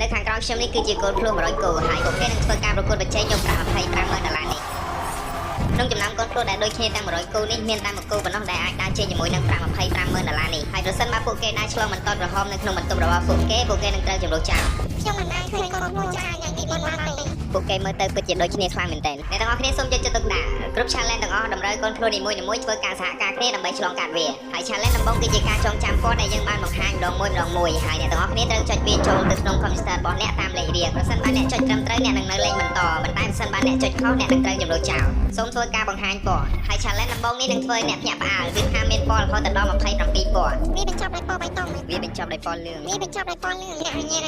នៅខាងក្រោយខ្ញុំនេះគឺជាកូនភ្លោះ100គោហើយពួកគេនឹងធ្វើការប្រកួតប្រជែងយកប្រាក់$25,000នេះក្នុងចំណោមកូនភ្លោះដែលដូចគ្នាទាំង100គោនេះមានតែមួយគោប៉ុណ្ណោះដែលអាចដើរជែកជាមួយនឹងប្រាក់$25,000នេះហើយប្រសិនបើពួកគេដើរឆ្លងបន្តក្រហមនៅក្នុងបន្ទប់របស់ពួកគេនឹងត្រូវចំនួនចោលខ្ញុំមិនអាចឃើញកូនភ្លោះចាយ៉ាងទីមុនបានទេពួកគេមើលទៅពិតជាដូចគ្នាខ្លាំងមែនទែនអ្នកទាំងអស់គ្នាសូមយកចិត្តទុកដាក់គ្រប់ challenge ទាំងអស់តម្រូវកូនភ្លោះនីមួយៗធ្វើការសហការគ្នាដើម្បីឆ្លងកាត់វាហើយ challenge ដំបូងគឺជាការចងចាំពណ៌ដែលយើងបានបង្ហាញម្ដងមួយហើយអ្នកទាំងអស់គ្នាត្រូវចុចវាចូលទៅក្នុង computer របស់អ្នកតាមលេខរៀងប្រសិនបើអ្នកចុចត្រឹមត្រូវអ្នកនឹងនៅលេខបន្តប៉ុន្តែប្រសិនបើអ្នកចុចខុសអ្នកនឹងត្រូវចំនួនចោលសូមធ្វើការបង្ហាញពណ៌ហើយ challenge ដំបូងនេះនឹងធ្វើឲ្យអ្នកភ្ញាក់ផ្អើលគឺថាមានពណ៌រហូតដល់27ពណ៌វាបញ្ចប់ដោយពណ៌បៃតងវាបញ្ចប់ដោយពណ៌លឿងអ្នក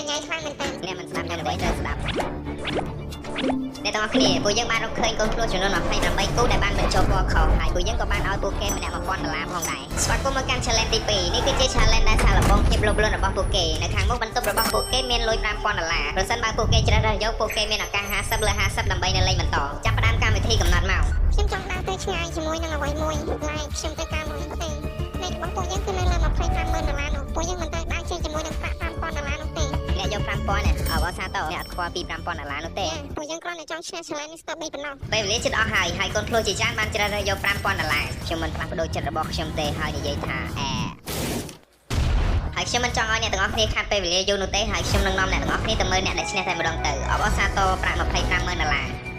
ញ៉ៃខ្លាំងមែនតើអ្នកមិនស្ដាប់អ្នកអ្វីត្រូវស្ដាប់អ្នកទាំងអស់គ្នាពួកយើងបានរកឃើញកូនភ្លោះចំនួន28គូដែលបានបញ្ចូលពណ៌ខុសហើយពួកយើងក៏បានឲ្យពួកគេម្នាក់$1000ផងដែរស្វាគមន៍មកកាន់ challenge ទី2នេះគឺជា challenge ដែលសាកល្បងភាពលោភលន់របស់ពួកគេនៅខាងមុខបន្ទប់របស់ពួកគេមានលុយ$5000ប្រសិនបើពួកគេជ្រើសរើសយកពួកគេមានឱកាស50លើ50ដើម្បីនៅលេងបន្តចាប់ផ្ដើមកម្មវិធីកំណត់មកខ្ញុំចង់ដើរទៅឆ្ងាយជាមួយនឹងអ្វីមួយlikeខ្ញុំទៅការមួយទេនៃរបស់ពួកយើងគឺនៅលើ$25,000នោះពួកយើងមិនត្រូវដើរជិះជាមួយនឹងប្រាក់$5000នោះទេអ្នកយក$5000នេះអបអសាទរអ្នកអត់ខ្វល់ពី$5000នោះទេពួកយើងគ្រាន់តែចង់ឈ្នះ challenge នេះស្ទើរ3ប៉ុណ្ណោះពេលវេលាជិតអស់ហើយកូនភ្លោះជាច្រើនបានជ្រើសរើសយក$5000ខ្ញុំមិនផ្លាស់ប្ដូរចិត្តរបស់ខ្ញុំទេហើយនិយាយថាហើយខ្ញុំមិនចង់ឲ្យអ្នកទាំងអស់គ្នាខាត់ពេលវេលាយូរនោះទេហើយខ្ញុំនឹងនាំអ្នកទាំងអស់គ្នាទៅមើលអ្នកដែលឈ្នះតែម្ដងទៅអបអសាទរប្រាក់$25,000